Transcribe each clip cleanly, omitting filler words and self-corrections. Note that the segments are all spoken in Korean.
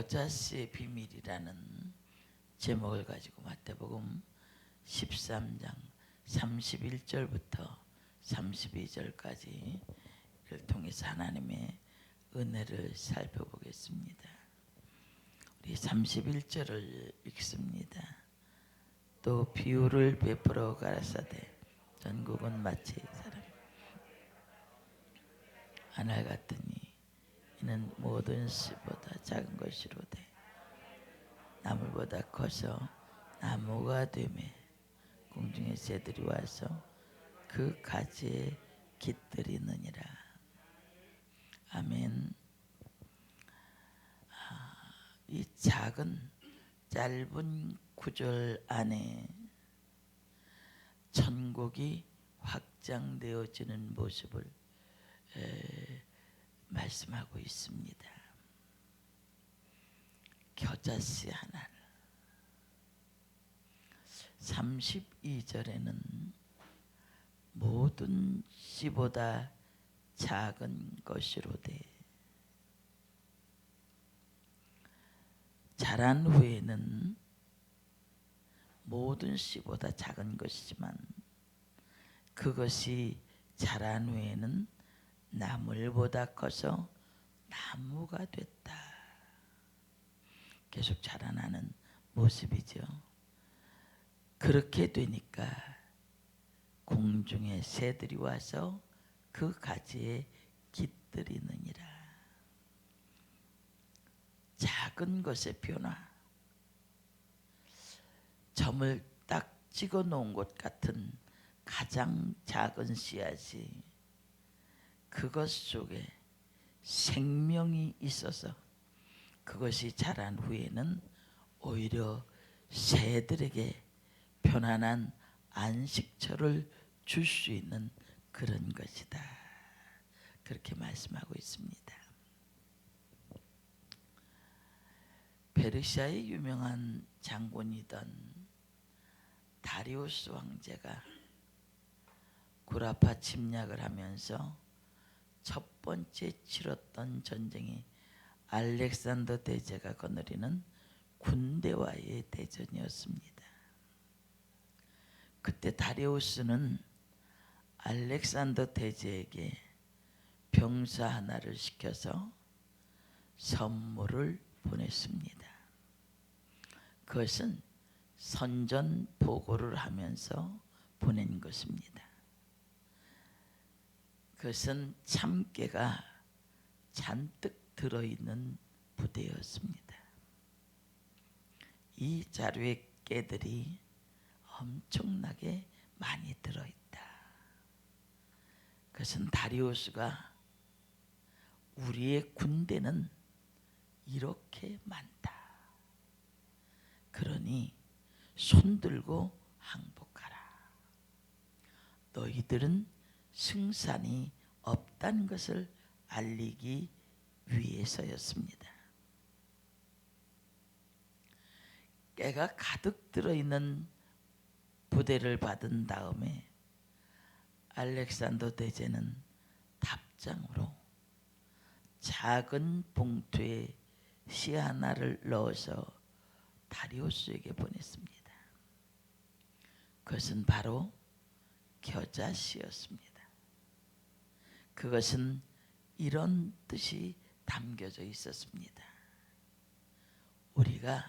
겨자씨의 비밀이라는 제목을 가지고 마태복음 13장 31절부터 32절까지를 통해서 하나님의 은혜를 살펴보겠습니다. 우리 31절을 읽습니다. 또 비유를 베풀어 가라사대 전국은 마치 사람 하늘 같으니 이는 모든 씨보다 작은 것이로되 나물보다 커서 나무가 되매 공중의 새들이 와서 그 가지에 깃들이느니라. 아멘. 이 작은 짧은 구절 안에 천국이 확장되어지는 모습을 말씀하고 있습니다. 겨자씨 하나를 32절에는 모든 씨보다 작은 것이로되 자란 후에는 모든 씨보다 작은 것이지만 그것이 자란 후에는 나물보다 커서 나무가 됐다. 계속 자라나는 모습이죠. 그렇게 되니까 공중의 새들이 와서 그 가지에 깃들이느니라. 작은 것의 변화, 점을 딱 찍어 놓은 것 같은 가장 작은 씨앗이 그것 속에 생명이 있어서 그것이 자란 후에는 오히려 새들에게 편안한 안식처를 줄 수 있는 그런 것이다. 그렇게 말씀하고 있습니다. 페르시아의 유명한 장군이던 다리우스 황제가 구라파 침략을 하면서 첫 번째 치렀던 전쟁이 알렉산더 대제가 거느리는 군대와의 대전이었습니다. 그때 다리우스는 알렉산더 대제에게 병사 하나를 시켜서 선물을 보냈습니다. 그것은 선전 보고를 하면서 보낸 것입니다. 그것은 참깨가 잔뜩 들어있는 부대였습니다. 이 자루에 깨들이 엄청나게 많이 들어있다. 그것은 다리우스가 우리의 군대는 이렇게 많다. 그러니 손들고 항복하라. 너희들은 승산이 없다는 것을 알리기 위해서였습니다. 깨가 가득 들어있는 부대를 받은 다음에 알렉산더 대제는 답장으로 작은 봉투에 씨 하나를 넣어서 다리우스에게 보냈습니다. 그것은 바로 겨자씨였습니다. 그것은 이런 뜻이 담겨져 있었습니다. 우리가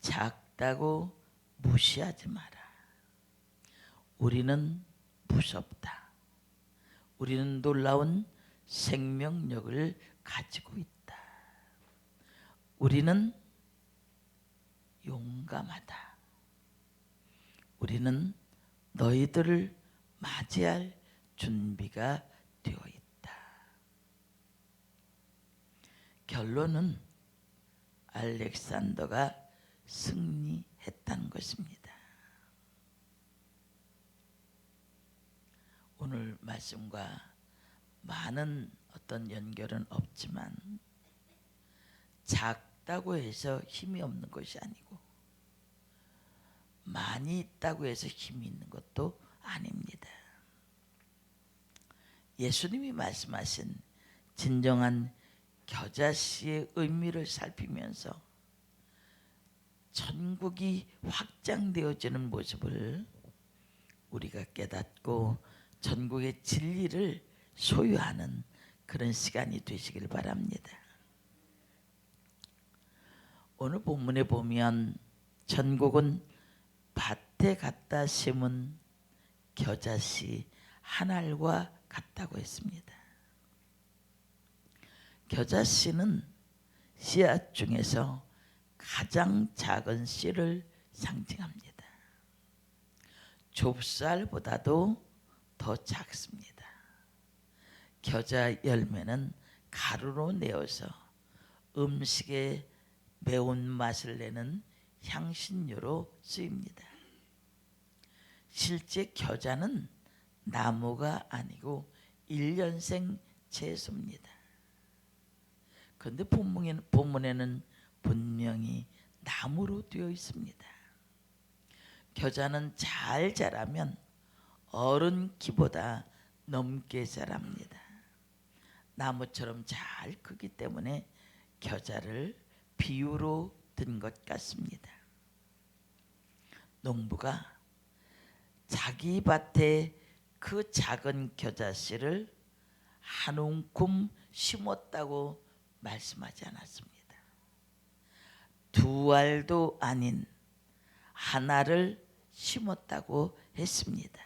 작다고 무시하지 마라. 우리는 무섭다. 우리는 놀라운 생명력을 가지고 있다. 우리는 용감하다. 우리는 너희들을 맞이할 준비가 되어 있다. 결론은 알렉산더가 승리했다는 것입니다. 오늘 말씀과 많은 어떤 연결은 없지만 작다고 해서 힘이 없는 것이 아니고 많이 있다고 해서 힘이 있는 것도 아닙니다. 예수님이 말씀하신 진정한 겨자씨의 의미를 살피면서 천국이 확장되어지는 모습을 우리가 깨닫고 전국의 진리를 소유하는 그런 시간이 되시길 바랍니다. 오늘 본문에 보면 전국은 밭에 갖다 심은 겨자씨 한 알과 같다고 했습니다. 겨자씨는 씨앗 중에서 가장 작은 씨를 상징합니다. 좁쌀보다도 더 작습니다. 겨자 열매는 가루로 내어서 음식에 매운맛을 내는 향신료로 쓰입니다. 실제 겨자는 나무가 아니고 1년생 채소입니다. 그런데 본문에는 분명히 나무로 되어 있습니다. 겨자는 잘 자라면 어른 키보다 넘게 자랍니다. 나무처럼 잘 크기 때문에 겨자를 비유로 든 것 같습니다. 농부가 자기 밭에 그 작은 겨자씨를 한 움큼 심었다고 말씀하지 않았습니다. 두 알도 아닌 하나를 심었다고 했습니다.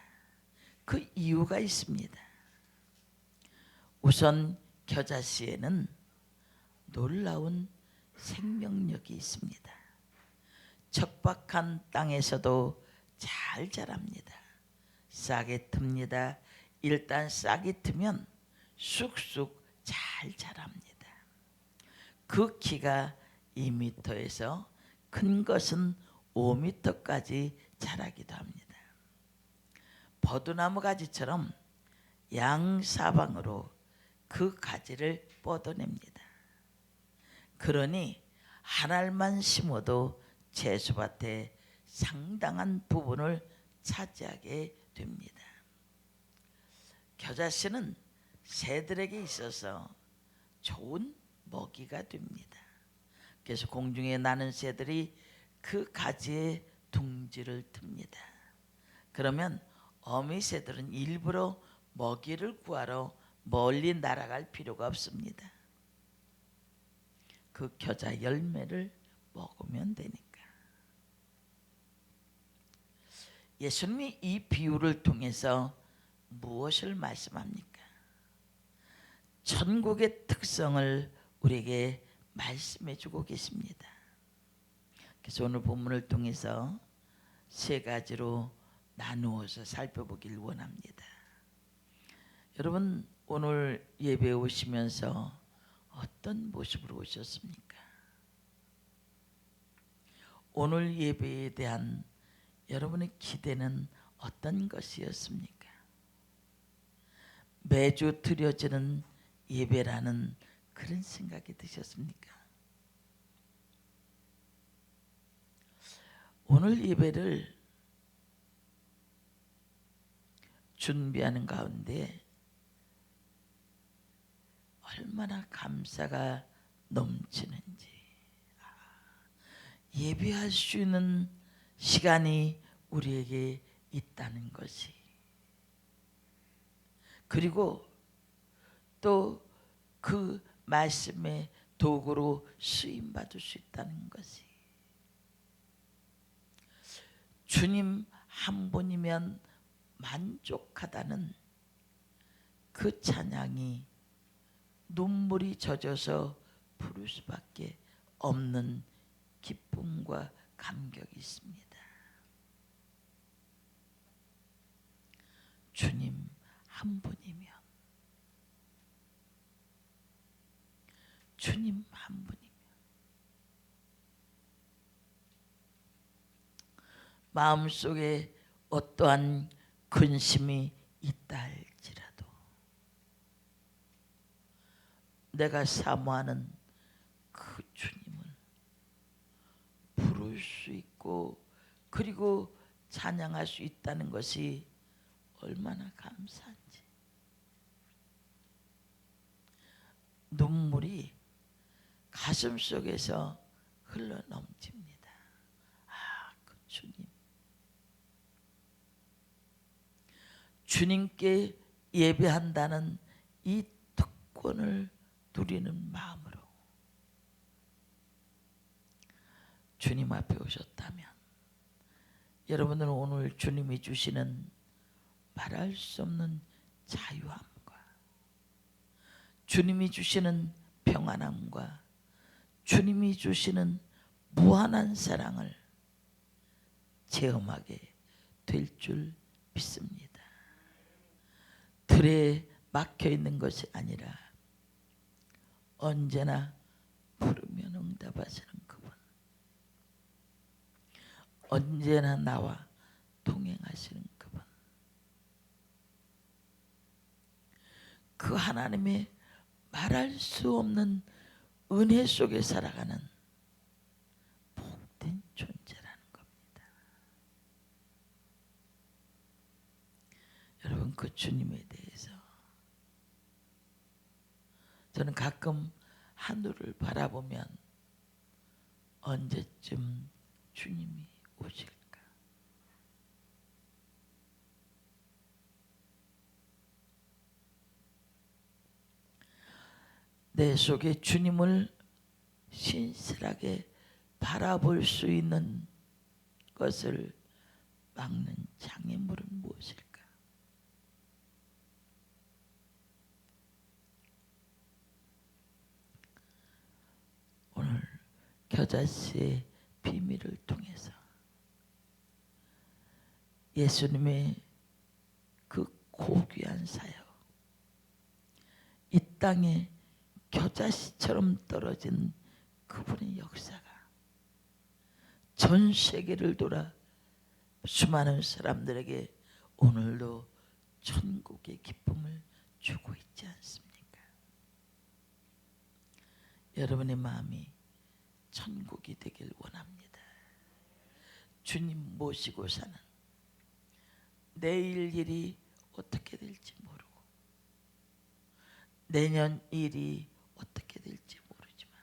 그 이유가 있습니다. 우선 겨자씨에는 놀라운 생명력이 있습니다. 척박한 땅에서도 잘 자랍니다. 싹이 틉니다. 일단 싹이 트면 쑥쑥 잘 자랍니다. 그 키가 2m에서 큰 것은 5m까지 자라기도 합니다. 버드나무 가지처럼 양사방으로 그 가지를 뻗어냅니다. 그러니 한 알만 심어도 채소밭의 상당한 부분을 차지하게 됩니다. 겨자씨는 새들에게 있어서 좋은 먹이가 됩니다. 그래서 공중에 나는 새들이 그 가지에 둥지를 틉니다. 그러면 어미 새들은 일부러 먹이를 구하러 멀리 날아갈 필요가 없습니다. 그 겨자 열매를 먹으면 되니까. 예수님이 이 비유를 통해서 무엇을 말씀합니까? 천국의 특성을 우리에게 말씀해 주고 계십니다. 그래서 오늘 본문을 통해서 세 가지로 나누어서 살펴보길 원합니다. 여러분, 오늘 예배에 오시면서 어떤 모습으로 오셨습니까? 오늘 예배에 대한 여러분의 기대는 어떤 것이었습니까? 매주 드려지는 예배라는 그런 생각이 드셨습니까? 오늘 예배를 준비하는 가운데 얼마나 감사가 넘치는지, 예배할 수 있는 시간이 우리에게 있다는 것이, 그리고 또 그 말씀의 도구로 쓰임받을 수 있다는 것이, 주님 한 분이면 만족하다는 그 찬양이 눈물이 젖어서 부를 수밖에 없는 기쁨과 감격이 있습니다. 주님 한 분이면, 주님 한 분이면 마음속에 어떠한 근심이 있다 할지라도 내가 사모하는 그 주님은 부를 수 있고 그리고 찬양할 수 있다는 것이 얼마나 감사한지. 눈물이 가슴 속에서 흘러 넘칩니다. 그 주님, 주님께 예배한다는 이 특권을 누리는 마음으로 주님 앞에 오셨다면, 여러분들은 오늘 주님이 주시는 말할 수 없는 자유함과 주님이 주시는 평안함과 주님이 주시는 무한한 사랑을 체험하게 될 줄 믿습니다. 들에 막혀 있는 것이 아니라 언제나 부르면 응답하시는 그분, 언제나 나와 동행하시는 그분, 그 하나님의 말할 수 없는 은혜 속에 살아가는 복된 존재라는 겁니다. 여러분, 그 주님에 대해서 저는 가끔 하늘을 바라보면 언제쯤 주님이 오실까? 내 속에 주님을 신실하게 바라볼 수 있는 것을 막는 장애물은 무엇일까? 오늘 겨자씨의 비밀을 통해서 예수님의 그 고귀한 사역, 이 땅에 겨자씨처럼 떨어진 그분의 역사가 전 세계를 돌아 수많은 사람들에게 오늘도 천국의 기쁨을 주고 있지 않습니까? 여러분의 마음이 천국이 되길 원합니다. 주님 모시고 사는, 내일 일이 어떻게 될지 모르고 내년 일이 어떻게 될지 모르지만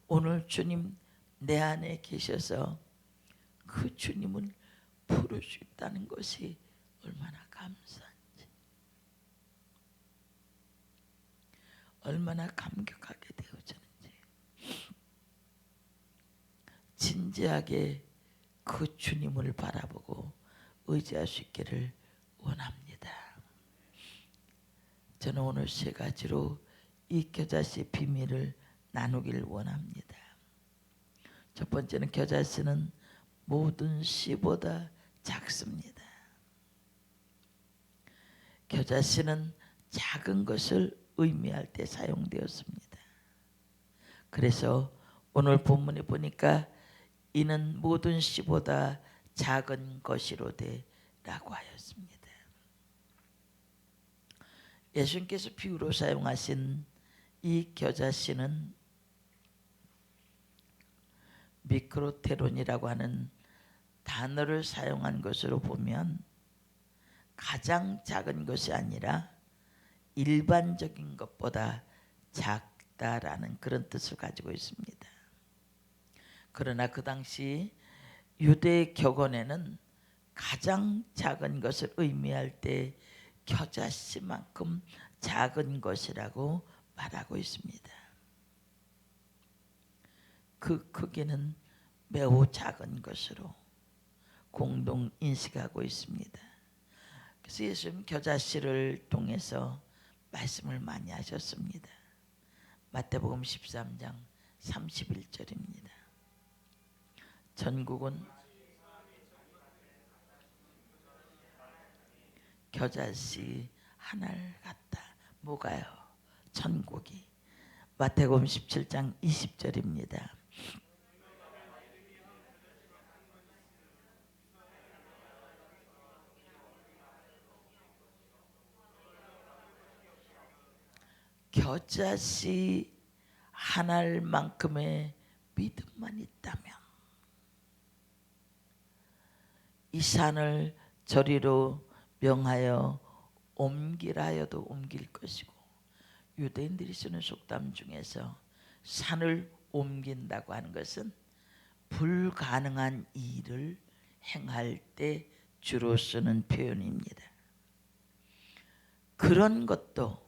오늘 주님 내 안에 계셔서 그 주님을 부를 수 있다는 것이 얼마나 감사한지, 얼마나 감격하게 되어지는지, 진지하게 그 주님을 바라보고 의지할 수 있기를 원합니다. 저는 오늘 세 가지로 이 겨자씨의 비밀을 나누길 원합니다. 첫 번째는 겨자씨는 모든 씨보다 작습니다. 겨자씨는 작은 것을 의미할 때 사용되었습니다. 그래서 오늘 본문에 보니까 이는 모든 씨보다 작은 것이로되 라고 하였습니다. 예수님께서 비유로 사용하신 이 겨자씨는 미크로테론이라고 하는 단어를 사용한 것으로 보면 가장 작은 것이 아니라 일반적인 것보다 작다라는 그런 뜻을 가지고 있습니다. 그러나 그 당시 유대 격언에는 가장 작은 것을 의미할 때 겨자씨만큼 작은 것이라고 말하고 있습니다. 그 크기는 매우 작은 것으로 공동 인식하고 있습니다. 그래서 예수님 겨자씨를 통해서 말씀을 많이 하셨습니다. 마태복음 13장 31절입니다. 전국은 겨자씨 하나를 같다. 뭐가요? 천국이. 마태복음 17장 20절입니다. 겨자씨 하나만큼의 믿음만 있다면 이 산을 저리로 명하여 옮기라 하여도 옮길 것이고, 유대인들이 쓰는 속담 중에서 산을 옮긴다고 하는 것은 불가능한 일을 행할 때 주로 쓰는 표현입니다. 그런 것도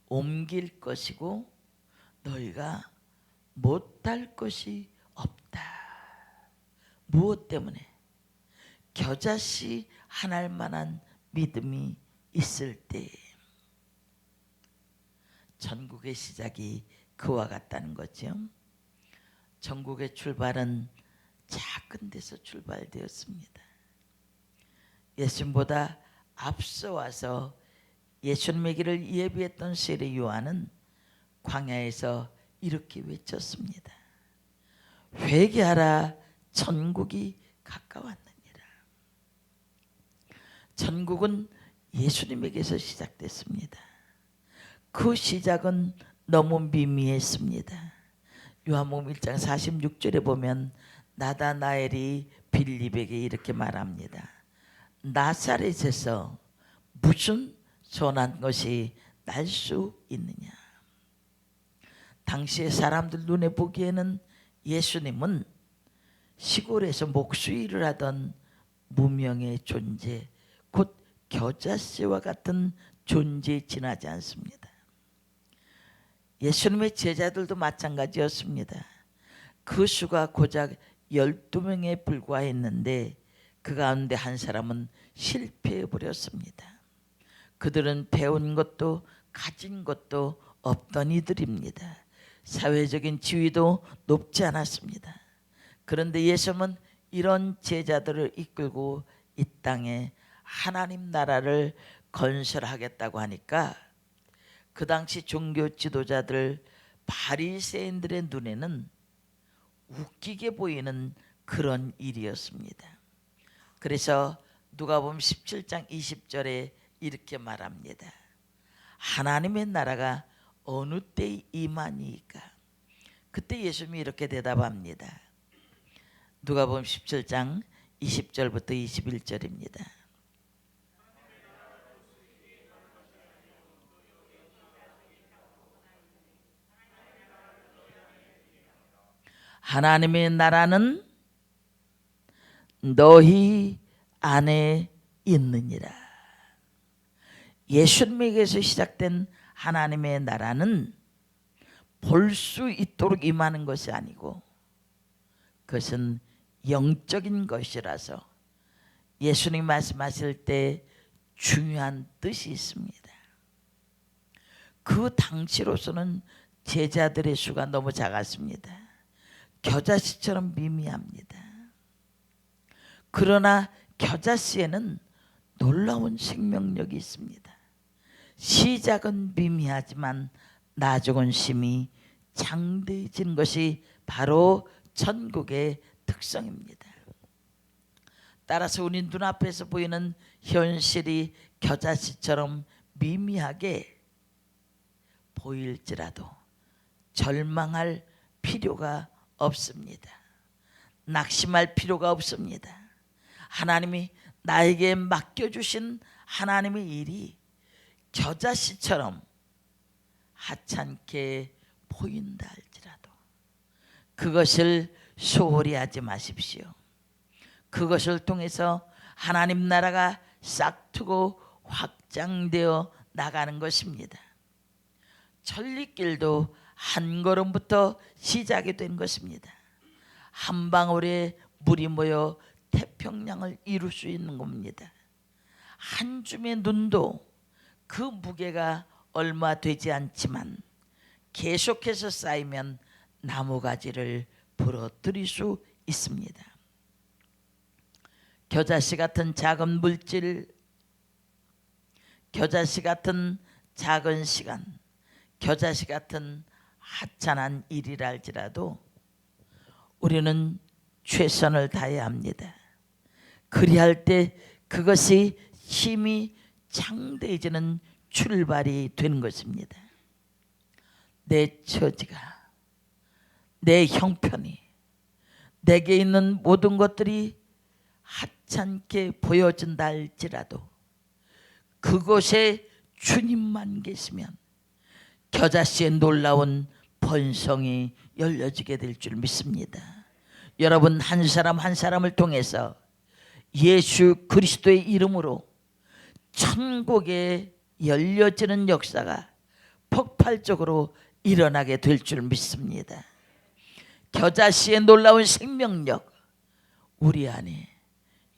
옮길 것이고 너희가 못할 것이 없다. 무엇 때문에? 겨자씨 하나할 만한 믿음이 있을 때. 전국의 시작이 그와 같다는 거죠. 전국의 출발은 작은 데서 출발되었습니다. 예수님보다 앞서 와서 예수님의 길을 예비했던 세례 요한은 광야에서 이렇게 외쳤습니다. 회개하라, 천국이 가까웠느니라. 천국은 예수님에게서 시작됐습니다. 그 시작은 너무 미미했습니다. 요한복음 1장 46절에 보면 나다나엘이 빌립에게 이렇게 말합니다. 나사렛에서 무슨 선한 것이 날 수 있느냐. 당시의 사람들 눈에 보기에는 예수님은 시골에서 목수일을 하던 무명의 존재, 곧 겨자씨와 같은 존재에 지나지 않습니다. 예수님의 제자들도 마찬가지였습니다. 그 수가 고작 12명에 불과했는데 그 가운데 한 사람은 실패해 버렸습니다. 그들은 배운 것도 가진 것도 없던 이들입니다. 사회적인 지위도 높지 않았습니다. 그런데 예수님은 이런 제자들을 이끌고 이 땅에 하나님 나라를 건설하겠다고 하니까 그 당시 종교 지도자들 바리새인들의 눈에는 웃기게 보이는 그런 일이었습니다. 그래서 누가복음 17장 20절에 이렇게 말합니다. 하나님의 나라가 어느 때에 임하니까? 그때 예수님이 이렇게 대답합니다. 누가복음 17장 20절부터 21절입니다. 하나님의 나라는 너희 안에 있느니라. 예수님에게서 시작된 하나님의 나라는 볼 수 있도록 임하는 것이 아니고 그것은 영적인 것이라서 예수님 말씀하실 때 중요한 뜻이 있습니다. 그 당시로서는 제자들의 수가 너무 작았습니다. 겨자씨처럼 미미합니다. 그러나 겨자씨에는 놀라운 생명력이 있습니다. 시작은 미미하지만 나중은 심히 장대해진 것이 바로 천국의 특성입니다. 따라서 우리 눈앞에서 보이는 현실이 겨자씨처럼 미미하게 보일지라도 절망할 필요가 없습니다. 낙심할 필요가 없습니다. 하나님이 나에게 맡겨주신 하나님의 일이 겨자씨처럼 하찮게 보인다 할지라도 그것을 소홀히 하지 마십시오. 그것을 통해서 하나님 나라가 싹트고 확장되어 나가는 것입니다. 천리길도 한 걸음부터 시작이 된 것입니다. 한 방울의 물이 모여 태평양을 이룰 수 있는 겁니다. 한 줌의 눈도 그 무게가 얼마 되지 않지만 계속해서 쌓이면 나무가지를 부러뜨릴 수 있습니다. 겨자씨 같은 작은 물질, 겨자씨 같은 작은 시간, 겨자씨 같은 하찮은 일이라 할지라도 우리는 최선을 다해야 합니다. 그리할 때 그것이 힘이 장대해지는 출발이 되는 것입니다. 내 처지가, 내 형편이, 내게 있는 모든 것들이 하찮게 보여진다 할지라도 그곳에 주님만 계시면 겨자씨의 놀라운 번성이 열려지게 될 줄 믿습니다. 여러분 한 사람 한 사람을 통해서 예수 그리스도의 이름으로 천국에 열려지는 역사가 폭발적으로 일어나게 될 줄 믿습니다. 겨자씨의 놀라운 생명력, 우리 안에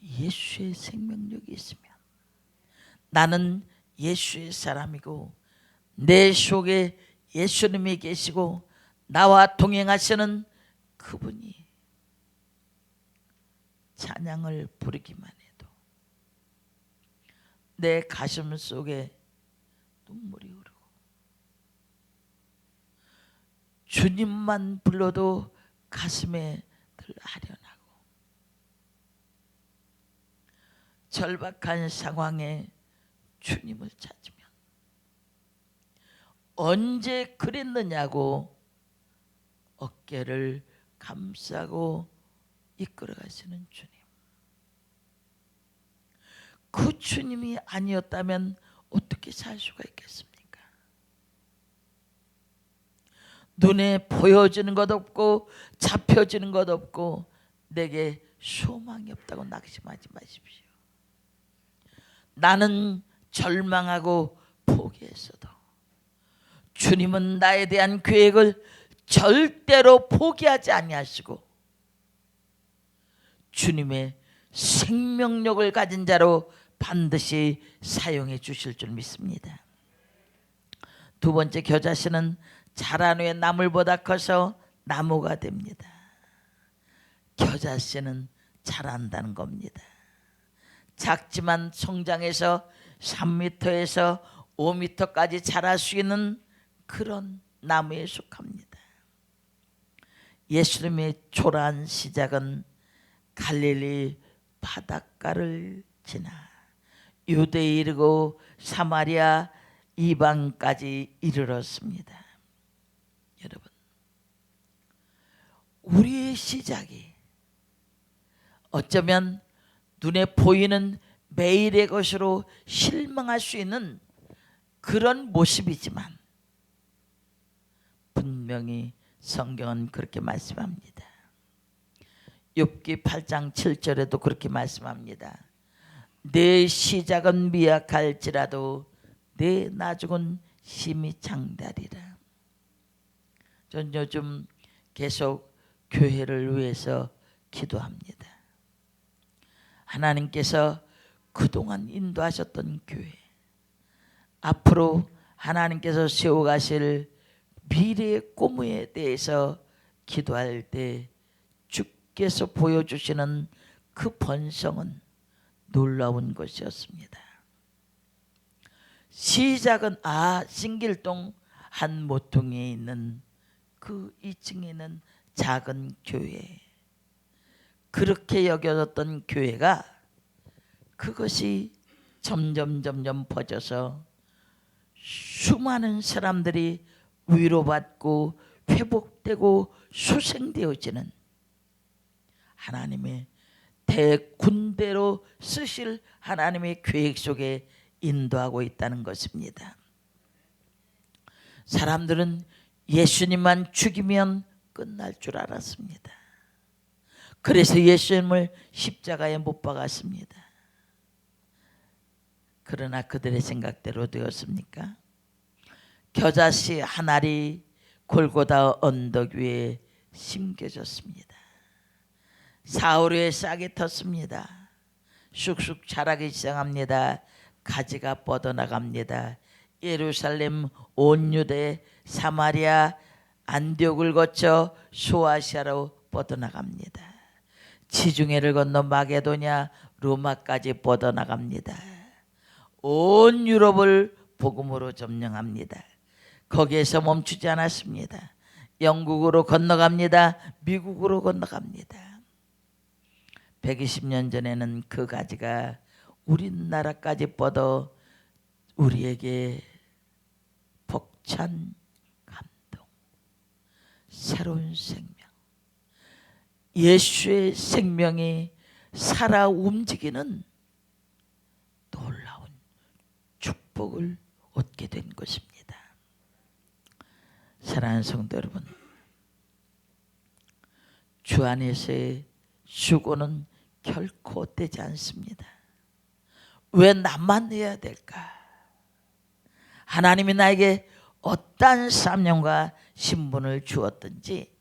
예수의 생명력이 있으면 나는 예수의 사람이고 내 속에 예수님이 계시고 나와 동행하시는 그분이 찬양을 부르기만 해도 내 가슴 속에 눈물이 흐르고 주님만 불러도 가슴에 늘 아련하고 절박한 상황에 주님을 찾으면 언제 그랬느냐고 어깨를 감싸고 이끌어가시는 주님, 그 주님이 아니었다면 어떻게 살 수가 있겠습니까? 눈에 보여지는 것 없고 잡혀지는 것 없고 내게 소망이 없다고 낙심하지 마십시오. 나는 절망하고 포기했어도 주님은 나에 대한 계획을 절대로 포기하지 아니하시고 주님의 생명력을 가진 자로 반드시 사용해 주실 줄 믿습니다. 두 번째, 겨자씨는 자란 후에 나물보다 커서 나무가 됩니다. 겨자씨는 자란다는 겁니다. 작지만 성장해서 3m에서 5m까지 자랄 수 있는 그런 나무에 속합니다. 예수님의 초라한 시작은 갈릴리 바닷가를 지나 유대에 이르고 사마리아 이방까지 이르렀습니다. 여러분, 우리의 시작이 어쩌면 눈에 보이는 매일의 것으로 실망할 수 있는 그런 모습이지만 분명히 성경은 그렇게 말씀합니다. 욥기 8장 7절에도 그렇게 말씀합니다. 내 시작은 미약할지라도 내 나중은 심히 장다리라. 전 요즘 계속 교회를 위해서 기도합니다. 하나님께서 그동안 인도하셨던 교회, 앞으로 하나님께서 세워가실 미래의 꿈에 대해서 기도할 때 주께서 보여주시는 그 번성은 놀라운 것이었습니다. 시작은 신길동 한 모퉁이에 있는 그 2층에 있는 작은 교회, 그렇게 여겨졌던 교회가 그것이 점점 퍼져서 수많은 사람들이 위로받고 회복되고 수생되어지는 하나님의 대군대로 쓰실 하나님의 계획 속에 인도하고 있다는 것입니다. 사람들은 예수님만 죽이면 끝날 줄 알았습니다. 그래서 예수님을 십자가에 못 박았습니다. 그러나 그들의 생각대로 되었습니까? 겨자씨 한 알이 골고다 언덕 위에 심겨졌습니다. 사흘에 싹이 텄습니다. 쑥쑥 자라기 시작합니다. 가지가 뻗어나갑니다. 예루살렘, 온 유대, 사마리아, 안디옥을 거쳐 소아시아로 뻗어나갑니다. 지중해를 건너 마게도냐, 로마까지 뻗어나갑니다. 온 유럽을 복음으로 점령합니다. 거기에서 멈추지 않았습니다. 영국으로 건너갑니다. 미국으로 건너갑니다. 120년 전에는 그 가지가 우리나라까지 뻗어 우리에게 벅찬 감동, 새로운 생명, 예수의 생명이 살아 움직이는 놀라운 축복을 얻게 된 것입니다. 사랑하는 성도 여러분, 주 안에서의 수고는 결코 떼지 않습니다. 왜 나만 해야 될까? 하나님이 나에게 어떠한 사명과 신분을 주었든지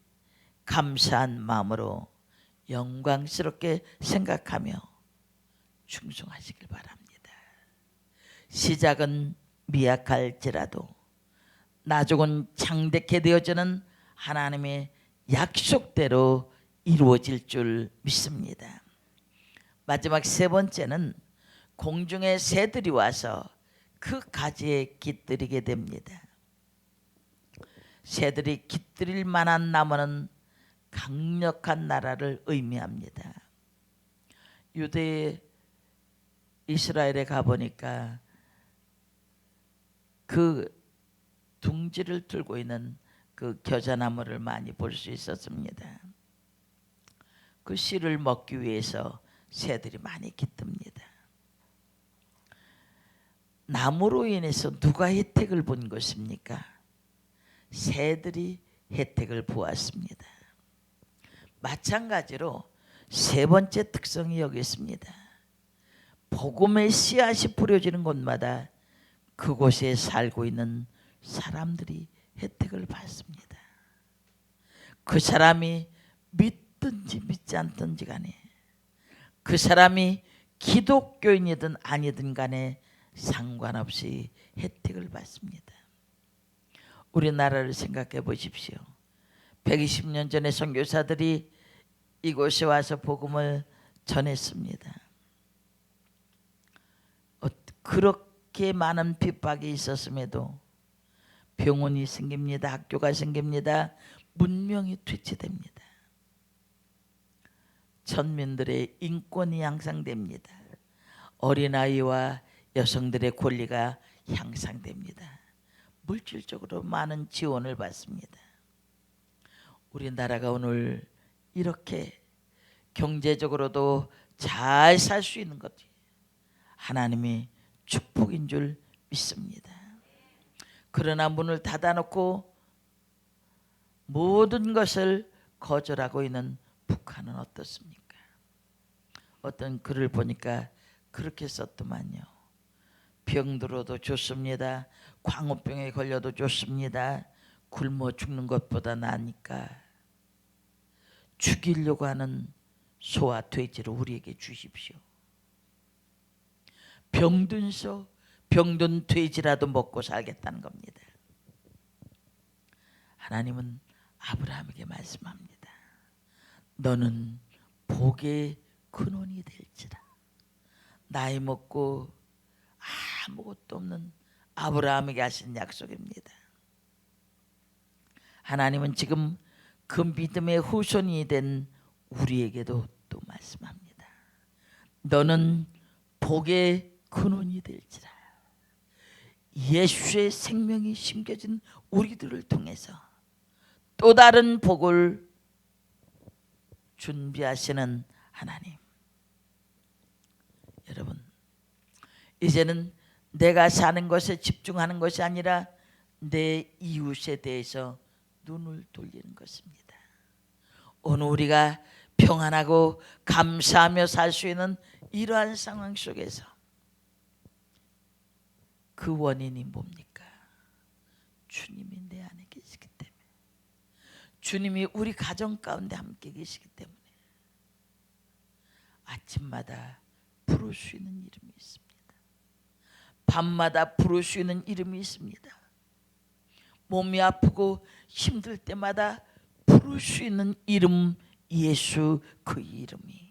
감사한 마음으로 영광스럽게 생각하며 충성하시길 바랍니다. 시작은 미약할지라도 나중은 창대케 되어지는 하나님의 약속대로 이루어질 줄 믿습니다. 마지막 세 번째는 공중의 새들이 와서 그 가지에 깃들이게 됩니다. 새들이 깃들일 만한 나무는 강력한 나라를 의미합니다. 유대 이스라엘에 가보니까 그 둥지를 들고 있는 그 겨자나무를 많이 볼 수 있었습니다. 그 씨를 먹기 위해서 새들이 많이 깃듭니다. 나무로 인해서 누가 혜택을 본 것입니까? 새들이 혜택을 보았습니다. 마찬가지로 세 번째 특성이 여기 있습니다. 복음의 씨앗이 뿌려지는 곳마다 그곳에 살고 있는 사람들이 혜택을 받습니다. 그 사람이 믿든지 믿지 않든지 간에, 그 사람이 기독교인이든 아니든 간에 상관없이 혜택을 받습니다. 우리나라를 생각해 보십시오. 120년 전에 선교사들이 이곳에 와서 복음을 전했습니다. 그렇게 많은 핍박이 있었음에도 병원이 생깁니다. 학교가 생깁니다. 문명이 퇴치됩니다. 천민들의 인권이 향상됩니다. 어린아이와 여성들의 권리가 향상됩니다. 물질적으로 많은 지원을 받습니다. 우리나라가 오늘 이렇게 경제적으로도 잘 살 수 있는 것, 하나님의 축복인 줄 믿습니다. 그러나 문을 닫아놓고 모든 것을 거절하고 있는 북한은 어떻습니까? 어떤 글을 보니까 그렇게 썼더만요. 병들어도 좋습니다. 광우병에 걸려도 좋습니다. 굶어 죽는 것보다 나으니까 죽이려고 하는 소와 돼지를 우리에게 주십시오. 병든 소, 병든 돼지라도 먹고 살겠다는 겁니다. 하나님은 아브라함에게 말씀합니다. 너는 복의 근원이 될지라. 나이 먹고 아무것도 없는 아브라함에게 하신 약속입니다. 하나님은 지금 그 믿음의 후손이 된 우리에게도 또 말씀합니다. 너는 복의 근원이 될지라. 예수의 생명이 심겨진 우리들을 통해서 또 다른 복을 준비하시는 하나님. 여러분, 이제는 내가 사는 것에 집중하는 것이 아니라 내 이웃에 대해서 눈을 돌리는 것입니다. 오늘 우리가 평안하고 감사하며 살 수 있는 이러한 상황 속에서 그 원인이 뭡니까? 주님이 내 안에 계시기 때문에, 주님이 우리 가정 가운데 함께 계시기 때문에 아침마다 부를 수 있는 이름이 있습니다. 밤마다 부를 수 있는 이름이 있습니다. 몸이 아프고 힘들 때마다 부를 수 있는 이름, 예수, 그 이름이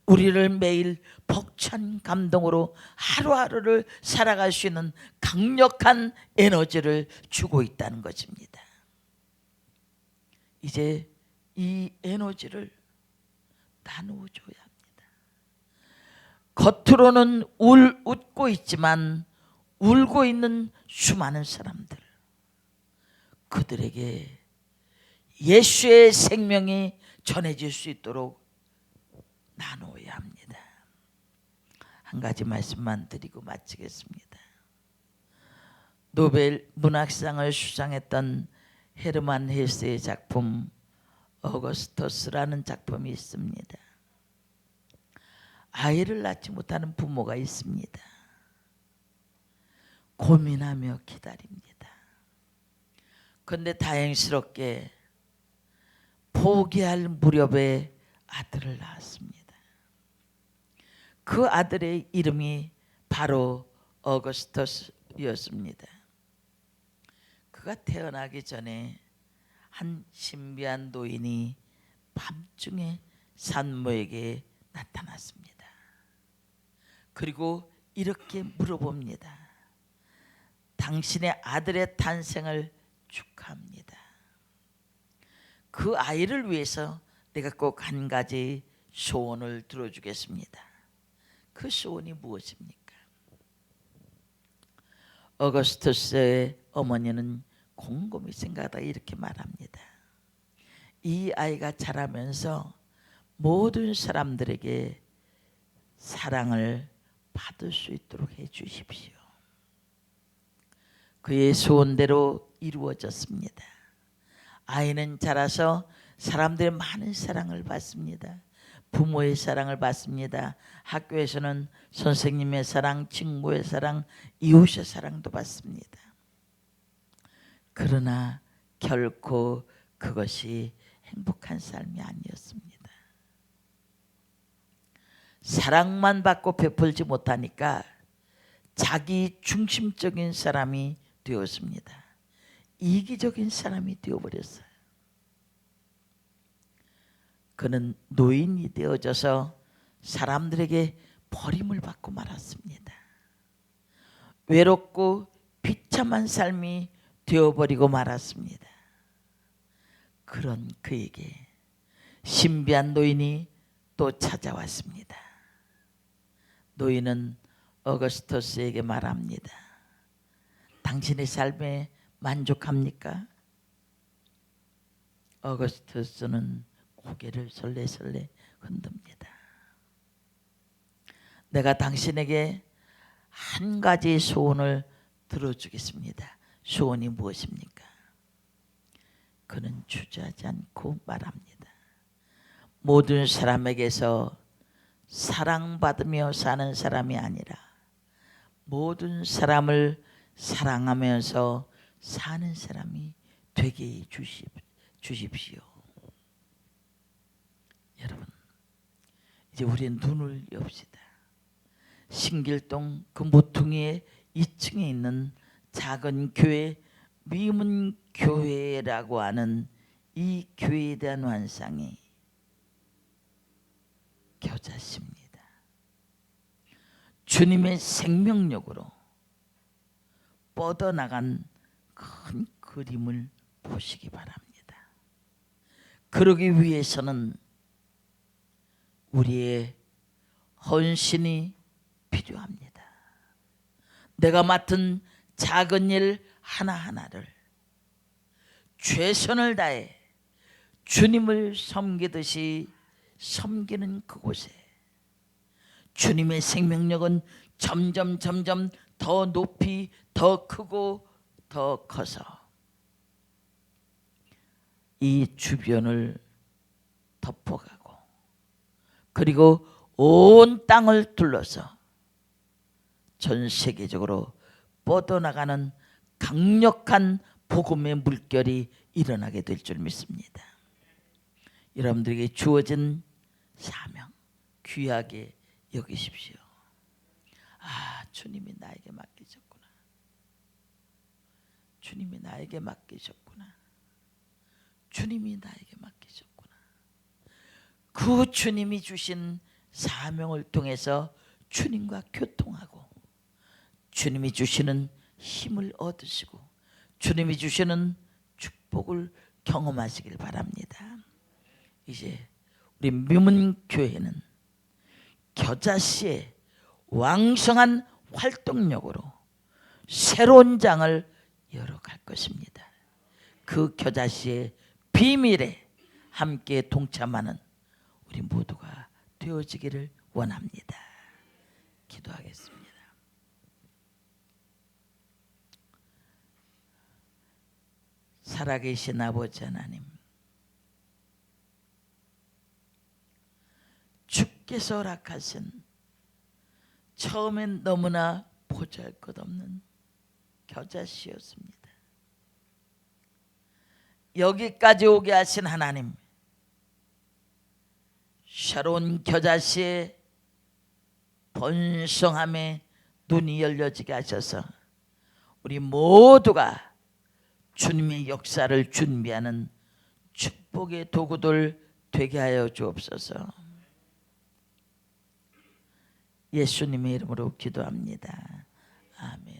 우리를 매일 벅찬 감동으로 하루하루를 살아갈 수 있는 강력한 에너지를 주고 있다는 것입니다. 이제 이 에너지를 나누어 줘야 합니다. 겉으로는 웃고 있지만 울고 있는 수많은 사람들, 그들에게 예수의 생명이 전해질 수 있도록 나누어야 합니다. 한 가지 말씀만 드리고 마치겠습니다. 노벨 문학상을 수상했던 헤르만 헤세의 작품 어거스터스라는 작품이 있습니다. 아이를 낳지 못하는 부모가 있습니다. 고민하며 기다립니다. 그런데 다행스럽게 포기할 무렵에 아들을 낳았습니다. 그 아들의 이름이 바로 어거스터스였습니다. 그가 태어나기 전에 한 신비한 노인이 밤중에 산모에게 나타났습니다. 그리고 이렇게 물어봅니다. 당신의 아들의 탄생을 축하합니다. 그 아이를 위해서 내가 꼭 한 가지 소원을 들어주겠습니다. 그 소원이 무엇입니까? 어거스터스의 어머니는 곰곰이 생각하다 이렇게 말합니다. 이 아이가 자라면서 모든 사람들에게 사랑을 받을 수 있도록 해 주십시오. 그의 소원대로 이루어졌습니다. 아이는 자라서 사람들의 많은 사랑을 받습니다. 부모의 사랑을 받습니다. 학교에서는 선생님의 사랑, 친구의 사랑, 이웃의 사랑도 받습니다. 그러나 결코 그것이 행복한 삶이 아니었습니다. 사랑만 받고 베풀지 못하니까 자기 중심적인 사람이 되었습니다. 이기적인 사람이 되어버렸어요. 그는 노인이 되어져서 사람들에게 버림을 받고 말았습니다. 외롭고 비참한 삶이 되어버리고 말았습니다. 그런 그에게 신비한 노인이 또 찾아왔습니다. 노인은 어거스터스에게 말합니다. 당신의 삶에 만족합니까? 어거스터스는 고개를 설레설레 흔듭니다. 내가 당신에게 한 가지 소원을 들어주겠습니다. 소원이 무엇입니까? 그는 주저하지 않고 말합니다. 모든 사람에게서 사랑받으며 사는 사람이 아니라 모든 사람을 사랑하면서 사는 사람이 되게 주십시오. 여러분, 이제 우리는 눈을 엽시다. 신길동 그 모퉁이의 2층에 있는 작은 교회, 미문교회라고 하는 이 교회에 대한 환상이 겨자씨입니다. 주님의 생명력으로 뻗어나간 큰 그림을 보시기 바랍니다. 그러기 위해서는 우리의 헌신이 필요합니다. 내가 맡은 작은 일 하나하나를 최선을 다해 주님을 섬기듯이 섬기는 그곳에 주님의 생명력은 점점 더 높이 더 크고 더 커서 이 주변을 덮어가고 그리고 온 땅을 둘러서 전 세계적으로 뻗어나가는 강력한 복음의 물결이 일어나게 될 줄 믿습니다. 여러분들에게 주어진 사명 귀하게 여기십시오. 아, 주님이 나에게 맡기셨구나. 주님이 나에게 맡기셨구나. 주님이 나에게 맡기셨구나. 그 주님이 주신 사명을 통해서 주님과 교통하고 주님이 주시는 힘을 얻으시고 주님이 주시는 축복을 경험하시길 바랍니다. 이제 우리 미문교회는 겨자씨의 왕성한 활동력으로 새로운 장을 열어갈 것입니다. 그 겨자씨의 비밀에 함께 동참하는 우리 모두가 되어지기를 원합니다. 기도하겠습니다. 살아계신 아버지 하나님, 주께서 허락하신 처음엔 너무나 보잘것없는 겨자씨였습니다. 여기까지 오게 하신 하나님, 샤론 겨자씨의 번성함에 눈이 열려지게 하셔서 우리 모두가 주님의 역사를 준비하는 축복의 도구들 되게 하여 주옵소서. 예수님의 이름으로 기도합니다. 아멘.